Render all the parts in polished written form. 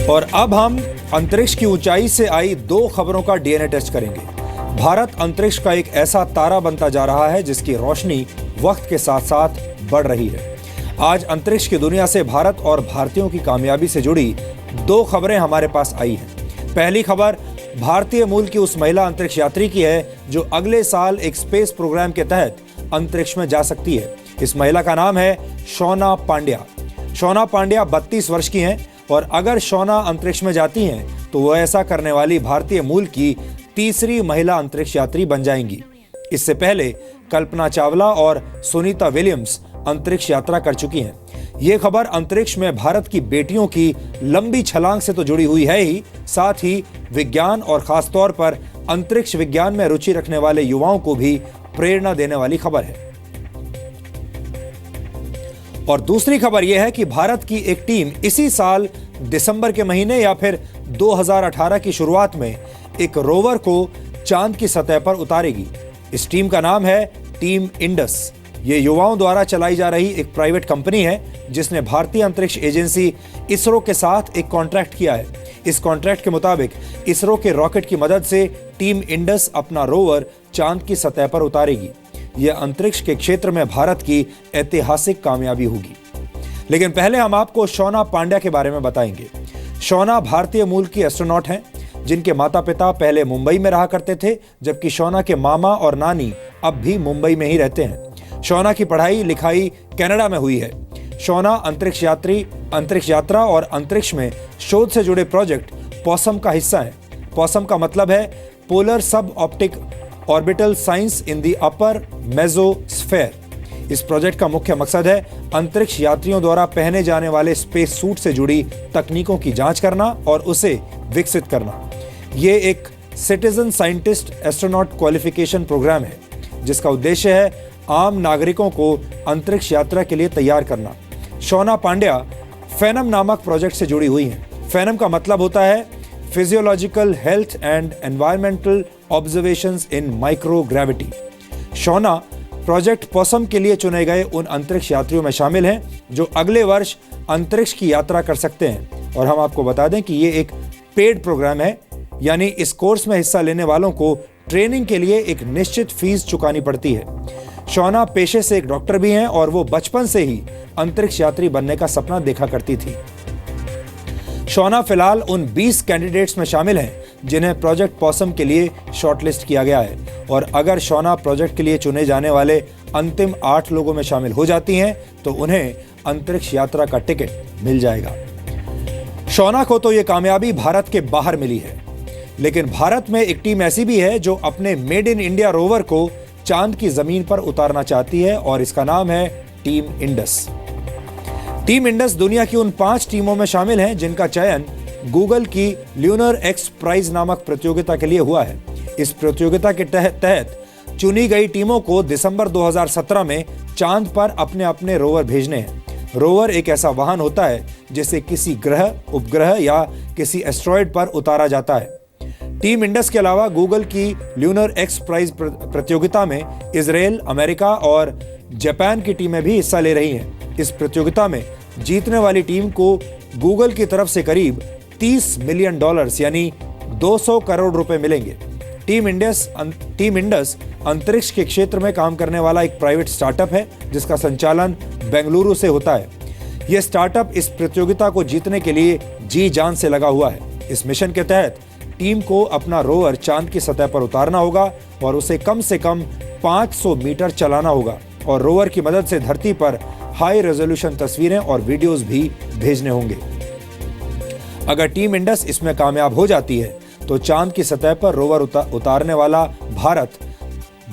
और अब हम अंतरिक्ष की ऊंचाई से आई 2 खबरों का डीएनए टेस्ट करेंगे। भारत अंतरिक्ष का एक ऐसा तारा बनता जा रहा है जिसकी रोशनी वक्त के साथ साथ बढ़ रही है। आज अंतरिक्ष की दुनिया से भारत और भारतीयों की कामयाबी से जुड़ी 2 खबरें हमारे पास आई हैं। पहली खबर भारतीय मूल की उस महिला अंतरिक्ष यात्री की है जो अगले साल एक स्पेस प्रोग्राम के तहत अंतरिक्ष में जा सकती है। इस महिला का नाम है शोना पांड्या। शोना पांड्या 32 वर्ष की हैं और अगर शोना अंतरिक्ष में जाती हैं तो वह ऐसा करने वाली भारतीय मूल की तीसरी महिला अंतरिक्ष यात्री बन जाएंगी। इससे पहले कल्पना चावला और सुनीता विलियम्स अंतरिक्ष यात्रा कर चुकी हैं। ये खबर अंतरिक्ष में भारत की बेटियों की लंबी छलांग से तो जुड़ी हुई है ही, साथ ही विज्ञान और खास तौर पर अंतरिक्ष विज्ञान में रुचि रखने वाले युवाओं को भी प्रेरणा देने वाली खबर है। और दूसरी खबर यह है कि भारत की एक टीम इसी साल दिसंबर के महीने या फिर 2018 की शुरुआत में एक रोवर को चांद की सतह पर उतारेगी। इस टीम का नाम है टीम इंडस। ये युवाओं द्वारा चलाई जा रही एक प्राइवेट कंपनी है जिसने भारतीय अंतरिक्ष एजेंसी इसरो के साथ एक कॉन्ट्रैक्ट किया है। इस कॉन्ट्रैक्ट के मुताबिक इसरो के रॉकेट की मदद से टीम इंडस अपना रोवर चांद की सतह पर उतारेगी। यह अंतरिक्ष के क्षेत्र में भारत की ऐतिहासिक कामयाबी होगी। लेकिन पहले हम आपको शोना पांड्या के बारे में बताएंगे। शोना भारतीय मूल की एस्ट्रोनॉट हैं जिनके माता पिता पहले मुंबई में रहा करते थे, जबकि शोना के मामा और नानी अब भी मुंबई में ही रहते हैं। शोना की पढ़ाई लिखाई कनाडा में हुई है। शोना अंतरिक्ष यात्रा और अंतरिक्ष में शोध से जुड़े प्रोजेक्ट पॉसम का हिस्सा है। पॉसम का मतलब है पोलर सब optic orbital science in the upper mesosphere. इस प्रोजेक्ट का मुख्य मकसद है अंतरिक्ष यात्रियों द्वारा पहने जाने वाले स्पेस सूट से जुड़ी तकनीकों की जांच करना और उसे विकसित करना। ये एक citizen scientist astronaut qualification programme है जिसका उद्देश्य है आम नागरिकों को अंतरिक्ष यात्रा के लिए तैयार करना। शोना पांड्या फेनम नामक प्रोजेक्ट से जुड़ी हुई हैं। फेनम का मतलब होता है physiological health and environmental observations in microgravity. Shona project POSSUM के लिए चुने गए उन अंतरिक्ष यात्रियों में शामिल हैं जो अगले वर्ष अंतरिक्ष की यात्रा कर सकते हैं। और हम आपको बता दें कि ये एक पेड प्रोग्राम है, यानी इस कोर्स में हिस्सा लेने वालों को ट्रेनिंग के लिए एक निश्चित फीस चुकानी पड़ती है। शोना पेशे से एक डॉक्टर भी हैं और वो बचपन से ही अंतरिक्ष यात्री बनने का सपना देखा करती थी। शोना फिलहाल उन 20 कैंडिडेट्स में शामिल हैं जिन्हें प्रोजेक्ट पॉसम के लिए शॉर्टलिस्ट किया गया है। और अगर शोना प्रोजेक्ट के लिए चुने जाने वाले अंतिम 8 लोगों में शामिल हो जाती हैं तो उन्हें अंतरिक्ष यात्रा का टिकट मिल जाएगा। शोना को तो ये कामयाबी भारत के बाहर मिली है, लेकिन भारत में एक टीम ऐसी भी है जो अपने मेड इन इंडिया रोवर को चांद की जमीन पर उतारना चाहती है और इसका नाम है टीम इंडस। टीम इंडस दुनिया की उन 5 टीमों में शामिल हैं जिनका चयन गूगल की ल्यूनर एक्स प्राइज नामक प्रतियोगिता के लिए हुआ है। इस प्रतियोगिता के तहत चुनी गई टीमों को दिसंबर 2017 में चांद पर अपने अपने रोवर भेजने हैं। रोवर एक ऐसा वाहन होता है जिसे किसी ग्रह, उपग्रह या किसी एस्ट्रॉयड पर उतारा जाता है। टीम इंडस के अलावा गूगल की ल्यूनर एक्स प्राइज प्रतियोगिता में इजराइल, अमेरिका और जापान की टीमें भी हिस्सा ले रही हैं। इस प्रतियोगिता में जीतने वाली टीम को गूगल की तरफ से करीब $30 मिलियन यानी 200 करोड़ रुपए मिलेंगे। टीम इंडस अंतरिक्ष के क्षेत्र में काम करने वाला एक प्राइवेट स्टार्टअप है जिसका संचालन बेंगलुरु से होता है। यह स्टार्टअप इस प्रतियोगिता को जीतने के लिए जी जान से लगा हुआ है। इस मिशन के तहत टीम को अपना रोवर चांद की सतह पर उतारना होगा और उसे कम से कम 500 मीटर चलाना होगा और रोवर की मदद से धरती पर हाई रेजोल्यूशन तस्वीरें और वीडियोस भी भेजने होंगे। अगर टीम इंडस इसमें कामयाब हो जाती है तो चांद की सतह पर रोवर उतारने वाला भारत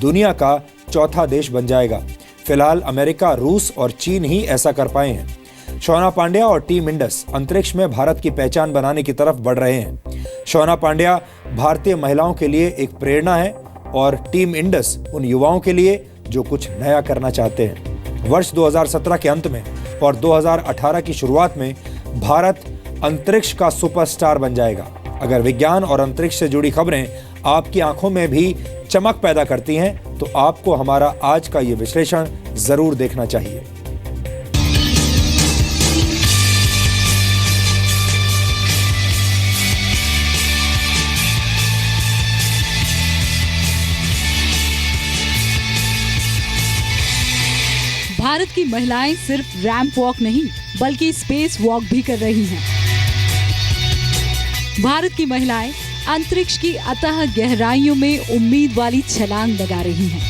दुनिया का चौथा देश बन जाएगा। फिलहाल अमेरिका, रूस और चीन ही ऐसा कर पाए हैं। शोना पांड्या और टीम इंडस अंतरिक्ष में भारत की पहचान बनाने की तरफ बढ़ रहे हैं। शोना पांड्या भारतीय महिलाओं के लिए एक प्रेरणा है और टीम इंडस उन युवाओं के लिए जो कुछ नया करना चाहते हैं। वर्ष 2017 के अंत में और 2018 की शुरुआत में भारत अंतरिक्ष का सुपरस्टार बन जाएगा। अगर विज्ञान और अंतरिक्ष से जुड़ी खबरें आपकी आंखों में भी चमक पैदा करती हैं तो आपको हमारा आज का ये विश्लेषण जरूर देखना चाहिए। भारत की महिलाएं सिर्फ रैंप वॉक नहीं बल्कि स्पेस वॉक भी कर रही हैं। भारत की महिलाएं अंतरिक्ष की अथाह गहराइयों में उम्मीद वाली छलांग लगा रही हैं।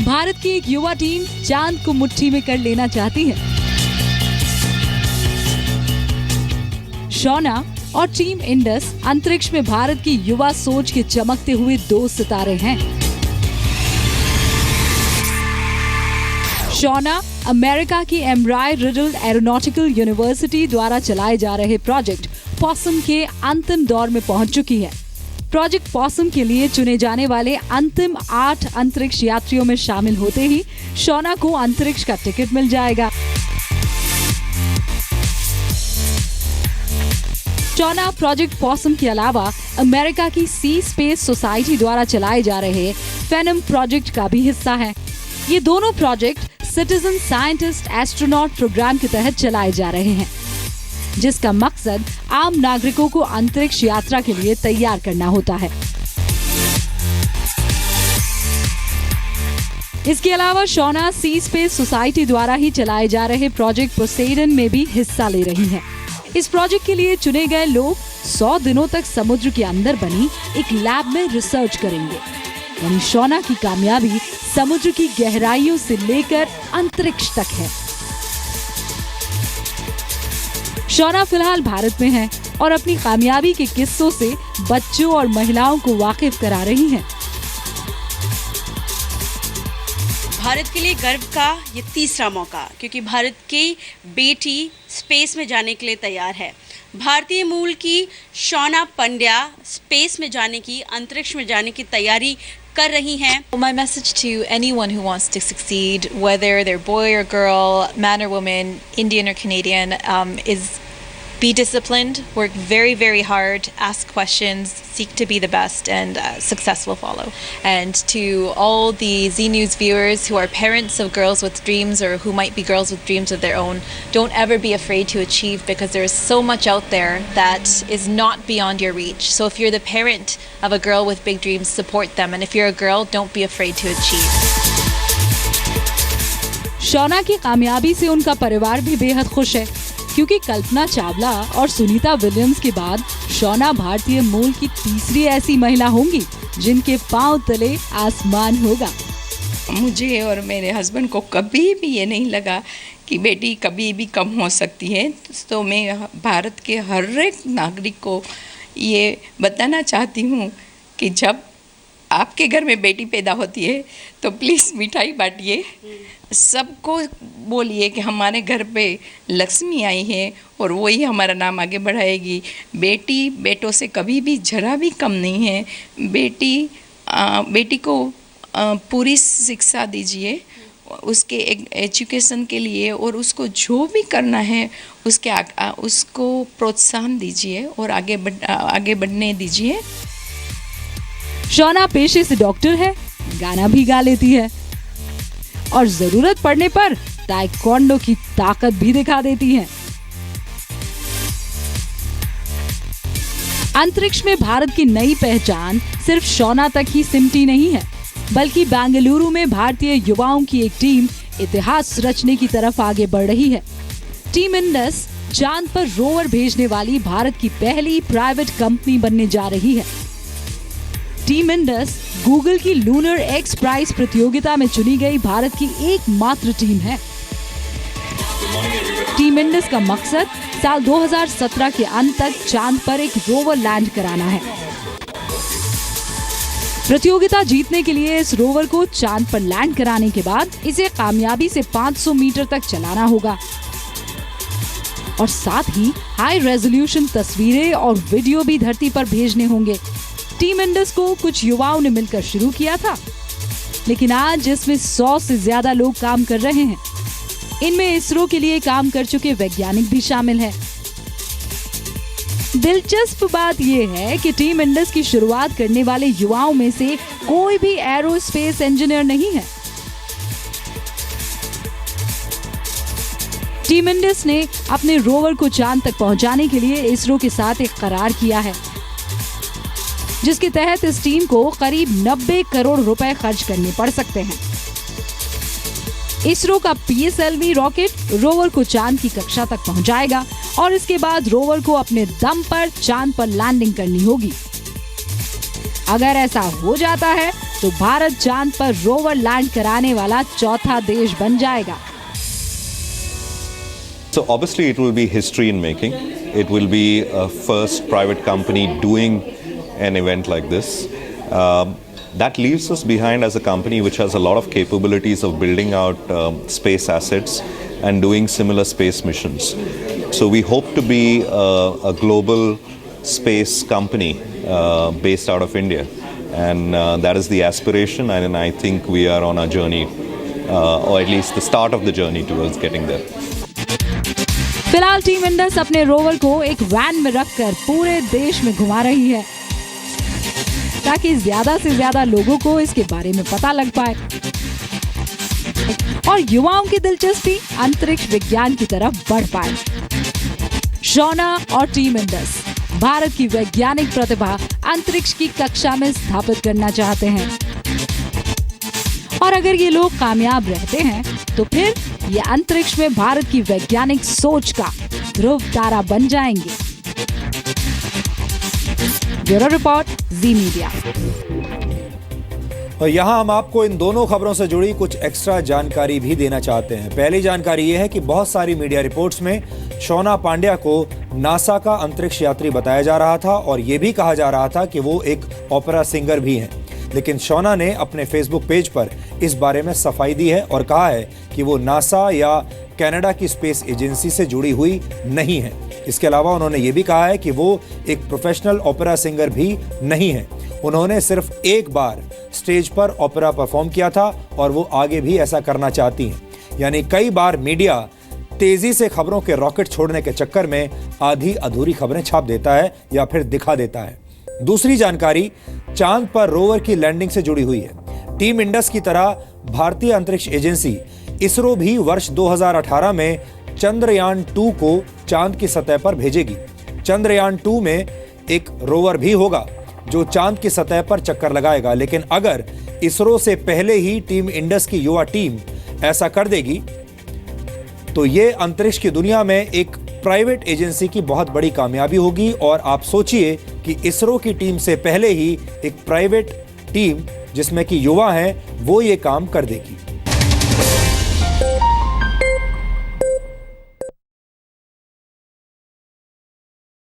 भारत की एक युवा टीम चांद को मुट्ठी में कर लेना चाहती है। शौना और टीम इंडस अंतरिक्ष में भारत की युवा सोच के चमकते हुए 2 सितारे हैं। शौना अमेरिका की एमराय रिडल एरोनॉटिकल यूनिवर्सिटी द्वारा चलाए जा रहे प्रोजेक्ट पॉसम के अंतिम दौर में पहुंच चुकी है। प्रोजेक्ट पॉसम के लिए चुने जाने वाले अंतिम 8 अंतरिक्ष यात्रियों में शामिल होते ही शौना को अंतरिक्ष का टिकट मिल जाएगा। शौना प्रोजेक्ट पॉसम के अलावा अमेरिका की सी स्पेस सोसाइटी द्वारा चलाए जा रहे फेनम प्रोजेक्ट का भी हिस्सा है। ये दोनों project citizen scientist astronaut programme के तहत चलाए जा रहे हैं, जिसका मकसद आम नागरिकों को अंतरिक्ष यात्रा के लिए तैयार करना होता है। इसके अलावा शौना सी स्पेस सोसाइटी द्वारा ही चलाए जा रहे प्रोजेक्ट पोसेडन में भी हिस्सा ले रही है। इस प्रोजेक्ट के लिए चुने गए लोग 100 दिनों तक समुद्र के अंदर बनी एक लैब में रिसर्च करेंगे। यानी शौना की कामयाबी समुद्र की गहराइयों से लेकर अंतरिक्ष तक है। शौना फिलहाल भारत में है और अपनी कामयाबी के किस्सों से बच्चों और महिलाओं को वाकिफ करा रही हैं। भारत के लिए गर्व का ये तीसरा मौका, क्योंकि भारत की बेटी स्पेस में जाने के लिए तैयार है। भारतीय मूल की शौना पंड्या स्पेस में जाने की, अंतरिक्ष में जाने की तैयारी कर रही हैं। My message to anyone who wants to succeed, whether they're boy or girl, man or woman, Indian or Canadian, is be disciplined, work very, very hard, ask questions, seek to be the best, and success will follow. And to all the Z News viewers who are parents of girls with dreams or who might be girls with dreams of their own, don't ever be afraid to achieve, because there is so much out there that is not beyond your reach. So if you're the parent of a girl with big dreams, support them. And if you're a girl, don't be afraid to achieve. शौना की कामयाबी से उनका परिवार भी बेहद खुश है, क्योंकि कल्पना चावला और सुनीता विलियम्स के बाद शौना भारतीय मूल की तीसरी ऐसी महिला होंगी जिनके पांव तले आसमान होगा। मुझे और मेरे हस्बैंड को कभी भी ये नहीं लगा कि बेटी कभी भी कम हो सकती है। तो मैं भारत के हर एक नागरिक को ये बताना चाहती हूँ कि जब आपके घर में बेटी पैदा होती है तो प्लीज़ मिठाई बांटिए, सबको बोलिए कि हमारे घर पे लक्ष्मी आई है और वही हमारा नाम आगे बढ़ाएगी। बेटी बेटों से कभी भी जरा भी कम नहीं है। बेटी को पूरी शिक्षा दीजिए उसके एजुकेशन के लिए, और उसको जो भी करना है उसको प्रोत्साहन दीजिए और आगे बढ़ने दीजिए। शौना पेशे से डॉक्टर है, गाना भी गा लेती है और जरूरत पड़ने पर ताइक्वांडो की ताकत भी दिखा देती है। अंतरिक्ष में भारत की नई पहचान सिर्फ शौना तक ही सिमटी नहीं है, बल्कि बेंगलुरु में भारतीय युवाओं की एक टीम इतिहास रचने की तरफ आगे बढ़ रही है। टीम इंडस चांद पर रोवर भेजने वाली भारत की पहली प्राइवेट कंपनी बनने जा रही है। टीम इंडस गूगल की लूनर एक्स प्राइज प्रतियोगिता में चुनी गई भारत की एकमात्र टीम है। टीम इंडस का मकसद साल 2017 के अंत तक चांद पर एक रोवर लैंड कराना है। प्रतियोगिता जीतने के लिए इस रोवर को चांद पर लैंड कराने के बाद इसे कामयाबी से 500 मीटर तक चलाना होगा और साथ ही हाई रेजोल्यूशन तस्वीरें और वीडियो भी धरती पर भेजने होंगे। टीम इंडस को कुछ युवाओं ने मिलकर शुरू किया था, लेकिन आज इसमें 100 से ज्यादा लोग काम कर रहे हैं। इनमें इसरो के लिए काम कर चुके वैज्ञानिक भी शामिल हैं। दिलचस्प बात यह है कि टीम इंडस की शुरुआत करने वाले युवाओं में से कोई भी एरोस्पेस इंजीनियर नहीं है। टीम इंडस ने अपने रोवर को चांद तक पहुंचाने के लिए इसरो के साथ एक करार किया है। जिसके तहत इस टीम को करीब 90 करोड़ रुपए खर्च करने पड़ सकते हैं। इसरो का PSLV रॉकेट रोवर को चांद की कक्षा तक पहुंचाएगा और इसके बाद रोवर को अपने दम पर चांद पर लैंडिंग करनी होगी। अगर ऐसा हो जाता है तो भारत चांद पर रोवर लैंड कराने वाला चौथा देश बन जाएगा। So obviously it will be history in making. It will be a first private company doing an event like this. That leaves us behind as a company which has a lot of capabilities of building out space assets and doing similar space missions. So we hope to be a global space company based out of India, and that is the aspiration, and I think we are on our journey, or at least the start of the journey towards getting there. फिलहाल team Indus अपने rover को एक van में रखकर पूरे देश में घुमा रही है ताकि ज्यादा से ज्यादा लोगों को इसके बारे में पता लग पाए और युवाओं की दिलचस्पी अंतरिक्ष विज्ञान की तरफ बढ़ पाए। शोना और टीम इंडस भारत की वैज्ञानिक प्रतिभा अंतरिक्ष की कक्षा में स्थापित करना चाहते हैं और अगर ये लोग कामयाब रहते हैं तो फिर ये अंतरिक्ष में भारत की वैज्ञानिक सोच का ध्रुव तारा बन जाएंगे। ब्यूरो रिपोर्ट, जी मीडिया। और यहाँ हम आपको इन दोनों खबरों से जुड़ी कुछ एक्स्ट्रा जानकारी भी देना चाहते हैं। पहली जानकारी ये है कि बहुत सारी मीडिया रिपोर्ट्स में शोना पांड्या को नासा का अंतरिक्ष यात्री बताया जा रहा था और ये भी कहा जा रहा था कि वो एक ओपेरा सिंगर भी हैं। लेकिन शोना ने अपने फेसबुक पेज पर इस बारे में सफाई दी है और कहा है कि वो नासा या कनाडा की स्पेस एजेंसी से जुड़ी हुई नहीं है। इसके अलावा उन्होंने ये भी कहा है कि वो एक प्रोफेशनल ओपेरा सिंगर भी नहीं है। उन्होंने सिर्फ एक बार स्टेज पर ओपेरा परफॉर्म किया था और वो आगे भी ऐसा करना चाहती हैं। यानी कई बार मीडिया तेजी से खबरों के रॉकेट छोड़ने के चक्कर में आधी अधूरी खबरें छाप देता है या फिर दिखा देता है। दूसरी जानकारी चांद पर रोवर की लैंडिंग से जुड़ी हुई है। टीम इंडस की तरह भारतीय अंतरिक्ष एजेंसी इसरो भी वर्ष 2018 में चंद्रयान 2 को चांद की सतह पर भेजेगी। चंद्रयान 2 में एक रोवर भी होगा जो चांद की सतह पर चक्कर लगाएगा। लेकिन अगर इसरो से पहले ही टीम इंडस की युवा टीम ऐसा कर देगी तो ये अंतरिक्ष की दुनिया में एक प्राइवेट एजेंसी की बहुत बड़ी कामयाबी होगी। और आप सोचिए कि इसरो की टीम से पहले ही एक प्राइवेट टीम जिसमें कि युवा हैं वो ये काम कर देगी।